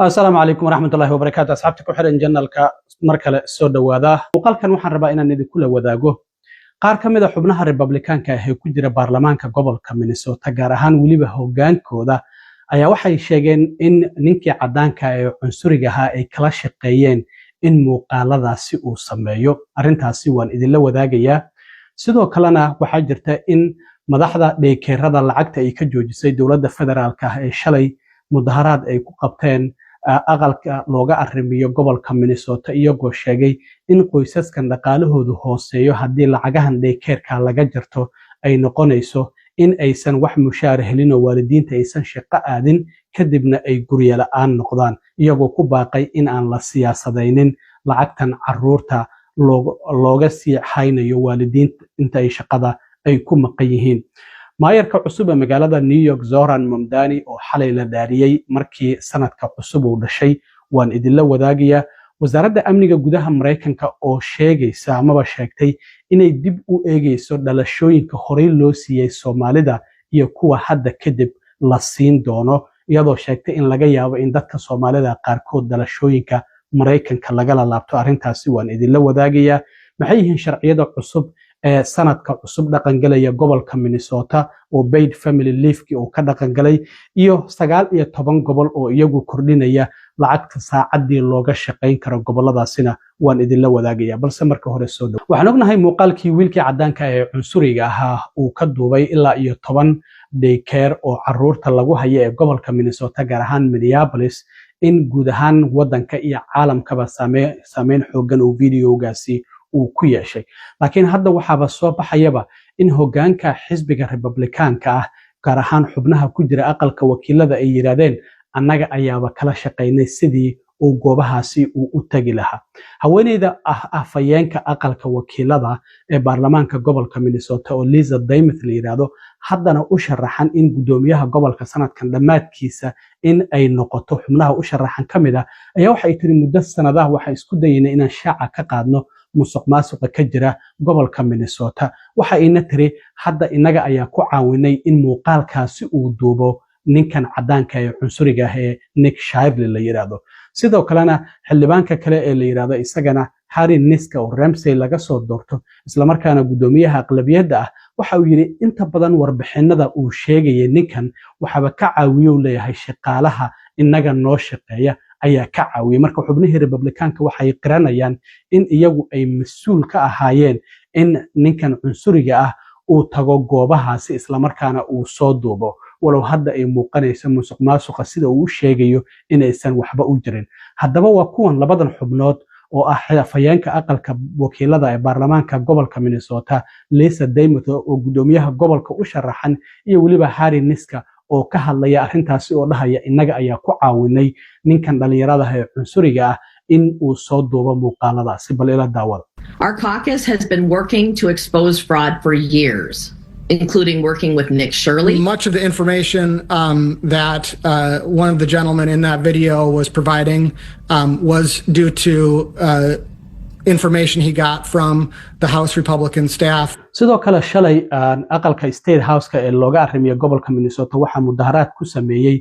السلام عليكم ورحمة الله وبركاته. أصحابتك وحرن جنالك مركل السود وذا وقال كان وحن ربا إن ندي كل وذاقه قار كميدا حبناها ريبابليكان كهي كجرا برلمانك قبل كمينيسوتا gaar ahaan waliba hogaankooda ayaa waxay sheegeen in ninkii cadaanka ee cunsuriga ahaa ay kala shaqeeyeen in muuqaaladaasi uu sameeyo arintaasi waan idin la wadaagayaa sidoo kalena waxa jirta in madaxda dheekeerada lacagta ay ka joojisay dawladda federaalka ah ee shalay mudaharaad ay ku qabteen aqalka looga arrimiyo gobolka Minnesota iyagoo sheegay in qoysaskan dhaqaalahoodu hooseeyo haddii lacagahan dheekeerka laga jarto ay noqonayso in aysan wax mushaar helin oo waalidiinta aysan shaqo aadin kadibna ay guryo la'aan noqdaan iyagoo ku baaqay in aan la siyaasadeynin lacagtan caruurta looga sii haynayo waalidiinta inta ay shaqada ay ku maqan yihiin maayarka cusub ee magaalada New York Zoran Mamdani oo xalay la dhaariyay markii sanadka cusub uu dhashay waan idin la wadaagayaa wasaaradda amniga gudaha Mareykanka oo sheegaysa amaba sheegtay inay dib u eegayso dhalashooyinka horey loo siiyay Soomaalida iyo kuwa hadda kadib la siin doono iyadoo sheegtay in laga yaabo in dadka Soomaalida qaarkood dhalashooyinka Mareykanka laga laabto arintaasi waan idin la wadaagayaa maxay yihiin sharciyada cusub ee sanadka cusub dhaqan galaya gobolka Minnesota oo paid family leave oo ka dhaqan galay iyo 19 gobol oo iyagu kordhinaya lacagta saacadii looga shaqeyn karo goboladaasina waan idin la wadaagayaa balse marka hore soo dhaw waxaan ognahay muuqaalkii wiilkii cadaanka ee cunsuriga ahaa uu ka duubay ilaa iyo 10 daycare oo caruurta lagu hayo ee gobolka Minnesota gaar ahaan Minneapolis in guud ahaan wadanka iyo caalamkaba saameyn xooggan oo videogaasi uu ku yeeshay laakiin hadda waxaaba soo baxayaba in hogaanka xisbiga Republicaanka ah gaar ahaan xubnaha ku jira aqalka wakiilada ay yiraahdeen annaga ayaaba kala shaqeynay sidii uu goobahaasi uu u tagi lahaa haweeneyda afayeenka aqalka wakiilada ee baarlamaanka gobolka Minnesota oo Lisa Daymith la yiraahdo haddana u sharaxan in gudoomiyaha gobolka sanadkan dhamaadkiisa in ay noqoto xubnaha u sharaxan kamida ayaa waxay tiri muddo sanadaha waxa isku dayeenay inaan shaaca ka qaadno musuqmaasuqa ka jira gobolka Minnesota waxa ina tiri hadda inaga ayaa ku caawinay in muuqaalkaasi uu duubo ninkan cadaanka ee cunsuriga ah ee Nick Shively la yiraahdo sidoo kalena xildhibaanka kale ee la yiraahdo isagana Harry Niska oo Ramsey laga soo doorto isla markaana gudoomiyaha aqlabiyadda ah waxa uu yiri inta badan warbixinada uu sheegay ninkan waxaba ka caawiyo leeyahay shaqaalaha inaga noo shaqeeya ayaa ka caawiyay marka xubnihii Republicaanka waxay qiranayaan in iyagu ay mas'uul ka ahaayeen in ninkan cunsuriga ah uu tago goobahaasi isla markaana uu soo duubo walow hadda ay muuqanayso musuqmaasuqa sida uu sheegayo inaysan waxba u jirin haddaba waa kuwan labadan xubnood oo ah afayeenka aqalka wakiilada ee baarlamaanka gobolka Minnesota Lisa Daymith oo gudoomiyaha gobolka u sharaxan iyo waliba Harry Niska oo ka hadlaya arintaasi oo dhahaya inaga ayaa ku caawinay ninkan dhalinyarada ee cunsuriga ah in uu soo duubo muuqaaladaasi bal ila daawada. Our caucus has been working to expose fraud for years, including working with Nick Shirley. Much of the information that one of the gentlemen in that video was providing was due to information he got from the House Republican staff. sidoo kale shalay aqalka State House-ka ee looga arrimiyo gobolka Minnesota waxa mudaharaad ku sameeyay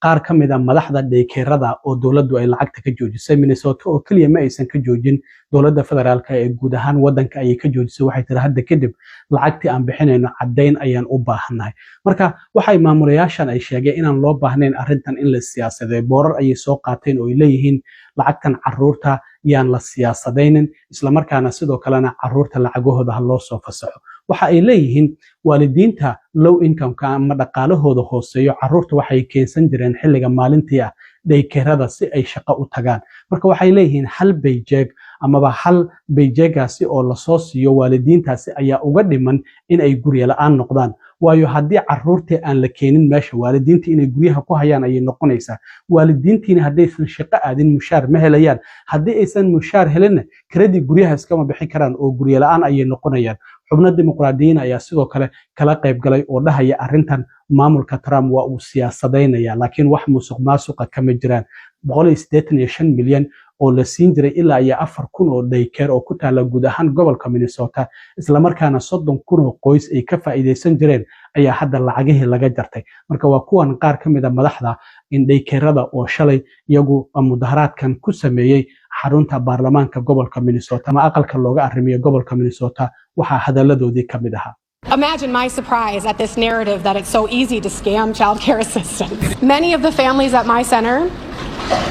qaar kamid ah madaxda dheekeerada oo dawladdu ay lacagta ka joojisay Minnesota oo kaliya ma aysan ka joojin dawladda federaalka ee guud ahaan wadanka ay ka joojisay waxay tiri hadda kadib lacagtii aan bixinayno cadeyn ayaan u baahanahay marka waxay maamulayaashan ay sheegeen inaan loo baahnayn arintan in la siyaasadeeyo boorar ay soo qaateen oo ay leeyihiin lacagtan caruurta yaan la siyaasadeynin isla markaana sidoo kalena caruurta lacagahooda ha loo soo fasaxo waxa ay leeyihiin waalidiinta low income ka ama dhaqaalahooda hooseeyo caruurta waxay keensan jireen xilliga maalintii ah daykeerada si ay shaqo u tagaan marka waxay leeyihiin hal bayjeeg amaba hal bayjeegaasi oo la soo siiyo waalidiintaasi ayaa uga dhiman in ay guryo la'aan noqdaan waayo haddii caruurtii aan la keenin meesha waalidiintii inay guryaha ku hayaan ayay noqonaysaa waalidiintiina haddaysan shaqo aadin mushaar ma helayaan haddii aysan mushaar helinna kiradii guryaha iskama bixin karaan oo guryo la'aan ayay noqonayaan xubno dimuqraadiyiin ayaa sidoo kale kala qayb galay oo dhahaya arintan maamulka Trump waa uu siyaasadeynaya laakiin wax musuqmaasuqa kama jiraan 185 milyan oo la siin jiray ilaa iyo 4,000 oo daycare oo ku taala guud ahaan gobolka Minnesota isla markaana 30,000 oo qoys ay ka faa'iideysan jireen ayaa hadda lacagihii laga jartay marka waa kuwan qaar ka mid ah madaxda indhaykeerada oo shalay iyagu mudaharaadkan ku sameeyey xarunta baarlamaanka gobolka Minnesota ama aqalka looga arrimiyo gobolka Minnesota waxaa hadaladoodii ka mid ahaa. Imagine my surprise at this narrative that it's so easy to scam child care assistance. Many of the families at my center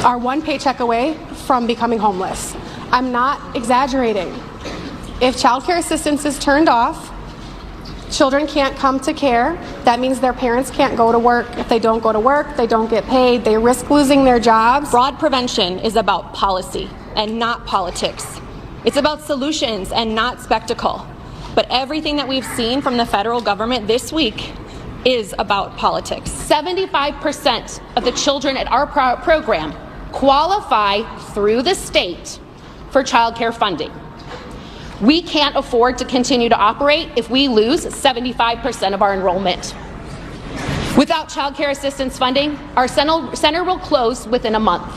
are one paycheck away from becoming homeless. I'm not exaggerating. If child care assistance is turned off, children can't come to care. That means their parents can't go to work. If they don't go to work, they don't get paid. They risk losing their jobs. Fraud prevention is about policy and not politics. It's about solutions and not spectacle. But everything that we've seen from the federal government this week is about politics. 75% of the children at our program qualify through the state for child care funding. We can't afford to continue to operate if we lose 75% of our enrollment. Without child care assistance funding, our center will close within a month.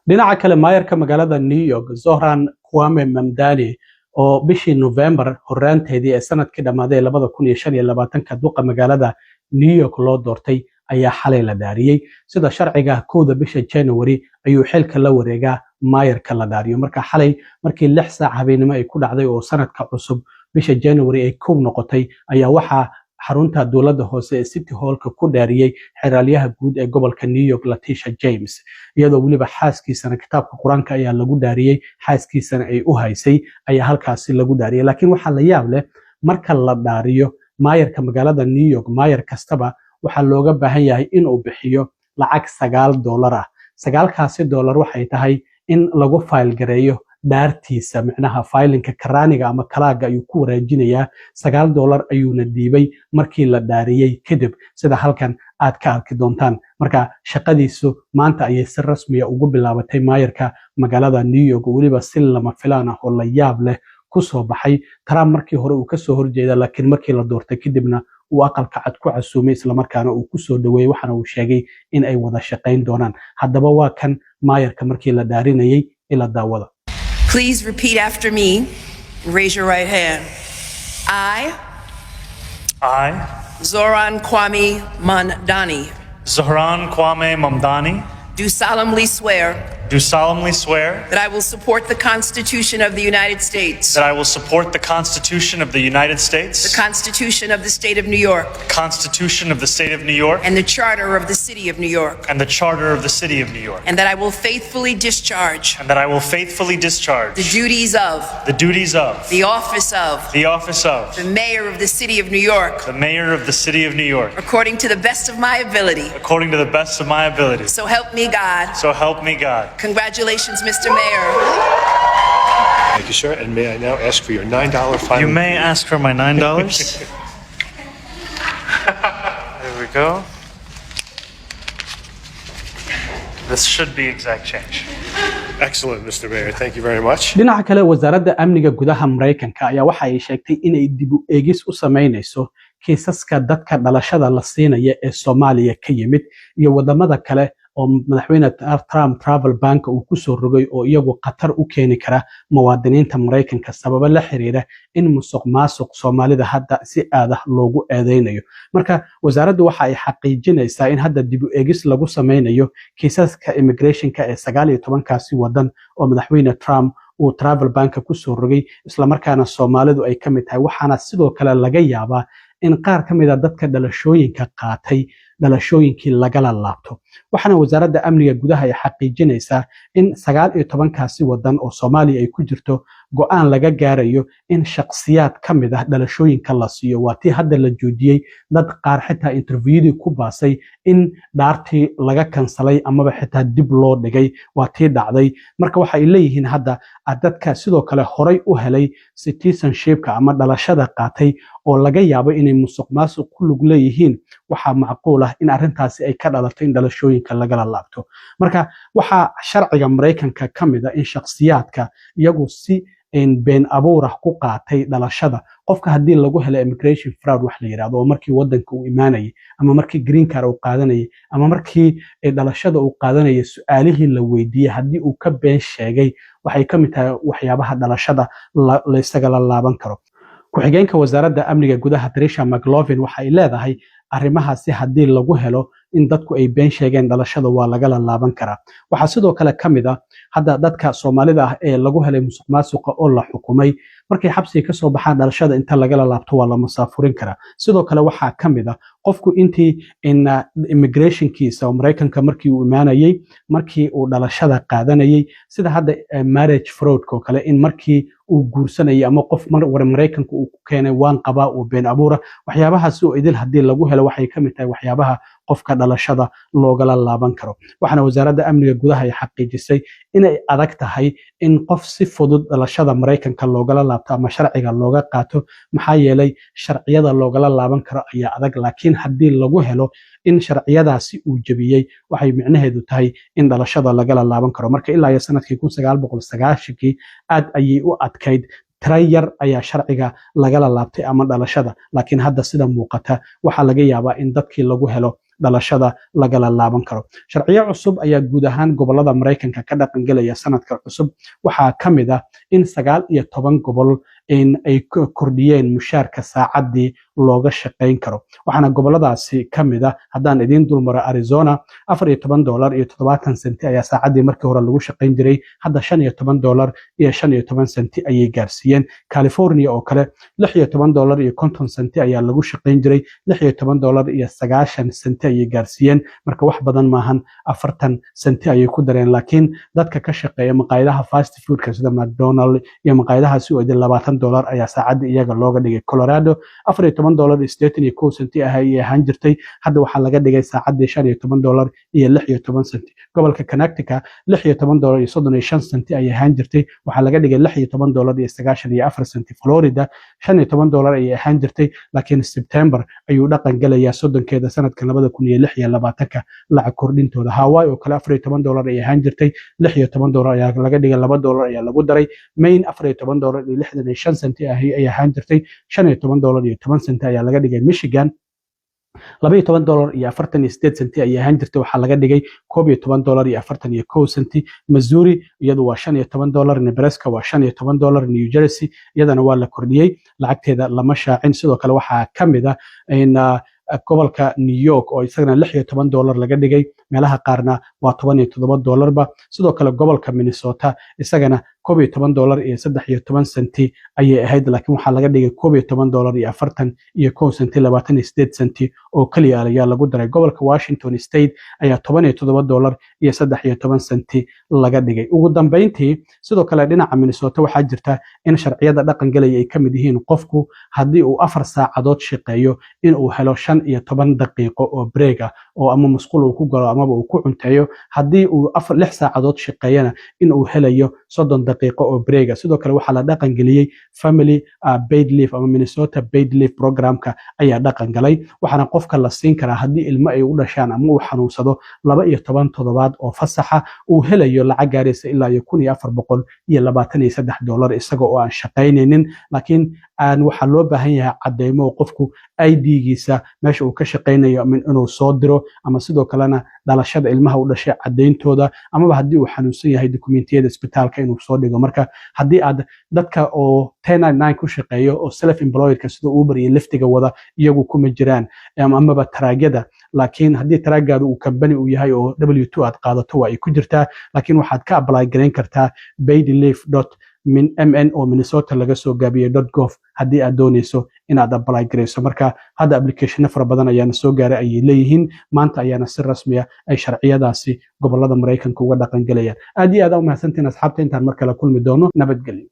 dhinaca kale maayarka magaalada New York Zohran Kwame Mamdani oo bishii November horaanteedii ee sanadkii dhamaaday 2025 duqa magaalada New York loo doortay ayaa xalay la daariyay sida sharciga kooda bisha January ayuu xilka la wareegaa maayarka la daariyo marka xalay markii 6 saac habeenimo ay ku dhacday oo sanadka cusub bisha January ay koob noqotay ayaa waxa xarunta dawladda hoose ee City Hall-ka ku dhaariyay xiraalyaha guud ee gobolka New York Letitia James iyadoo waliba xaaskiisana kitaabka Quraanka ayaa lagu dhaariyay xaaskiisana ay u haysay ayaa halkaasi lagu dhaariyay laakiin waxa la yaab leh marka la dhaariyo maayarka magaalada New York maayar kastaba waxa looga baahan yahay in uu bixiyo lacag $9 ah $9kaasi waxay tahay in lagu file gareeyo daartiisa macnaha filinka karaaniga ama kalaaga ayuu ku wareejinayaa $9 ayuuna dhiibay markii la dhaariyay kadib sida halkan aad ka arki doontaan marka shaqadiisu maanta ayay si rasmi ah ugu bilaabatay maayarka magaalada New York waliba si lama filaan ah oo la yaab leh ku soo baxay Trump markii hore uu ka soo horjeeday laakiin markii la doortay kadibna uu aqalka cad ku casuumay isla markaana uu ku soo dhaweeyay waxana uu sheegay in ay wada shaqayn doonaan haddaba waa kan maayarka markii la dhaarinayay ila daawada. Please repeat after me. Raise your right hand. I, Zohran Kwame Mamdani, do solemnly swear that I will support the Constitution of the United States, the Constitution of the United States, the Constitution of the State of New York, and the Charter of the City of New York, and and that I will faithfully discharge the duties of the office of the Mayor of the City of New York, according to the best of my ability. So help me God. Congratulations, Mr. Mayor. Thank you, sir. And may I now ask for your $9 fine? You may ask for my $9. There we go. This should be exact change. Excellent, Mr. Mayor. Thank you very much. dhinaca kale wasaaradda amniga gudaha Mareykanka ayaa waxa ay sheegtay in ay dib u eegis u sameynayso kiisaska dadka dhalashada la siinaya ee Soomaaliya ka yimid iyo wadamada kale oo madaxweyne Trump travel bank uu ku soo rogay oo iyagu qatar u keeni kara muwaadiniinta Mareykanka sabab la xiriira in musuqmaasuq Soomaalida hadda si aad ah loogu eedeynayo marka wasaaraddu waxa ay xaqiijinaysaa in hadda dib u eegis lagu sameynayo kiisaska immigrationka ee 19kaasi wadan oo madaxweyne Trump uu travel bank ku soo rogay isla markaana Soomaalidu ay kamid tahay waxaana sidoo kale laga yaabaa in qaar kamid ah dadka dhalashooyinka qaatay dhalashooyinkii lagala laabto waxaana wasaaradda amniga gudaha ay xaqiijinaysaa in 19kaasi wadan oo Soomaaliya ay ku jirto go'aan laga gaarayo in shakhsiyaad kamid ah dhalashooyinka la siiyo waatii hadda la joojiyay dad qaar xitaa interviewdii ku baasay in dhaartii laga kansalay amaba xitaa dib loo dhigay waatii dhacday marka waxa ay leeyihiin hadda dadka sidoo kale horay u helay citizenshipka ama dhalashada qaatay oo laga yaabo inay musuqmaasuq ku lug leeyihiin waxa macquul ah in arintaasi ay ka dhalato in dhalashooyinka lagala laabto marka waxa sharciga Mareykanka kamid ah in shakhsiyaadka iyagu si been abuur ah ku qaatay dhalashada qofka hadii lagu helo immigration fraud wax la yiraahdo oo markii wadanka uu imaanayay ama markii green card uu qaadanayay ama markii dhalashada uu qaadanayay su'aalihii la weydiiyay hadii uu ka been sheegay waxay kamid tahay waxyaabaha dhalashada la isaga la laaban karo ku-xigeenka wasaaradda amniga gudaha Trisha McLovin waxa ay leedahay arrimahaasi haddii lagu helo in dadku ay been sheegeen dhalashada waa lagala laaban karaa. waxaa sidoo kale ka mid ah hadda dadka Soomaalida ah ee lagu helay musuqmaasuqa oo la xukumay markay xabsiga ka soo baxaan dhalashada inta lagala laabto waa la musaafurin karaa. sidoo kale waxaa ka mid ah qofku intii immigrationkiisa oo Mareykanka markii uu imaanayay markii uu dhalashada qaadanayay sida hadda marriage fraud oo kale in markii uu guursanayay ama qof war Mareykanka uu keenay waan qabaa uu been abuura waxyaabahaas oo idil haddii lagu helo waxay ka mid tahay waxyaabaha qofka dhalashada loogala laaban karo. waxaana wasaaradda amniga gudaha ay xaqiijisay inay adag tahay in qof si fudud dhalashada Mareykanka loogala laabto ama sharciga looga qaato maxaa yeelay sharciyada loogala laaban karo ayaa adag laakiin haddii lagu helo in sharciyadaasi uu jabiyey waxay micnaheedu tahay in dhalashada lagala laaban karo. marka ilaa sanadkii 1990 aad ayay u adkayd tira yar ayaa sharciga lagala laabtay ama dhalashada laakiin hadda sida muuqata waxaa laga yaabaa in dadkii lagu helo dhalashada lagala laaban karo. sharciyo cusub ayaa guud ahaan gobolada Mareykanka ka dhaqan galaya sanadka cusub waxaa ka mid ah in 19 gobol ay kordhiyeen mushaarka saacadii looga shaqeyn karo. waxaana goboladaasi ka mid ah haddaan idin dulmaro Arizona $14.70 ayaa saacadii markii hore lagu shaqeyn jiray hadda $15.15 ayay gaarsiiyeen. California oo kale $16.50 ayaa lagu shaqeyn jiray $16.90 ayay gaarsiiyeen marka wax badan maahan 40 senti ayay ku dareen laakiin dadka ka shaqeeya maqaayadaha fast foodka sida McDonald iyo maqaayadahaasi oo $20 ayaa saacadii iyaga looga dhigay. Colorado $14.81 ayay ahaan jirtay hadda waxaa laga dhigay saacadii $15.16. gobolka Connecticut $16.35 ayay ahaan jirtay waxaa laga dhigay $16.94. Florida $15 ayay ahaan jirtay laakiin September ayuu dhaqan galayaa soddonkeeda sanadka 2026 lacag kordhintooda. Hawaii oo kale $14 ayay ahaan jirtay $16 ayaa laga dhigay $2 ayaa lagu daray. Maine $14.65 ayay ahaan jirtay $15.10 ayaa laga dhigay. Michigan $12.48 ayay ahaan jirtay waxaa laga dhigay $11.41. Missouri iyadu waa $15. Nebraska waa $15. New Jersey iyadana waa la kordhiyey lacagteeda lama shaacin. sidoo kale waxaa ka mid ah in gobolka New York oo isagana $16 laga dhigay meelaha qaarna waa $17 sidoo kale gobolka Minnesota isagana $11.13 ayay ahayd laakiin waxaa laga dhigay $11.41 oo kaliya ayaa lagu daray. gobolka Washington State ayaa $17.13 laga dhigay. ugu dambeyntii sidoo kale dhinaca Minnesota waxaa jirta in sharciyada dhaqan galaya ay kamid yihiin qofku haddii uu 4 saacadood shaqeeyo in uu helo 15 daqiiqo oo break ah oo ama musqul uu ku galo ama uu ku cunteeyo. haddii uu 6 saacadood shaqeeyana in uu helayo 30 daqiiqo oo break ah. sidoo kale waxaa la dhaqan geliyay family paid leave ama Minnesota paid leave programka ayaa dhaqan galay waxaana qofka la siin karaa haddii ilmo ay u dhashaan ama uu xanuunsado 12 toddobaad oo fasaxa uu helayo lacag gaaraysa ilaa $1,423 isaga oo aan shaqaynaynin laakiin aan waxa loo baahan yahay cadeymo qofku ID-giisa meesha uu ka shaqaynayo inuu soo diro ama sidoo kalena dhalashada ilmaha u dhashay cadeyntooda ama haddii uu xanuunsan yahay dokumentiyada isbitaalka inuu soo dhigo. marka haddii aad dadka oo 1099 ku shaqeeyo oo self employedka sida Uber iyo Lyftiga wada iyagu kuma jiraan amaba taraagyada laakiin haddii taraagaadu uu company uu yahay oo W2 aad qaadato waa ay ku jirtaa laakiin waxaad ka apply gareyn kartaa paidleave.mn oo Minnesota laga soo gaabiyay .gov haddii aad doonayso inaad apply gareyso. marka hadda application fara badan ayaana soo gaaray ayay leeyihiin maanta ayaana si rasmi ah ay sharciyadaasi gobolada Mareykanka uga dhaqan galayaan. aad iyo aad u mahadsantiin asxaabta intaan mar kale kulmi doono nabadgelyo.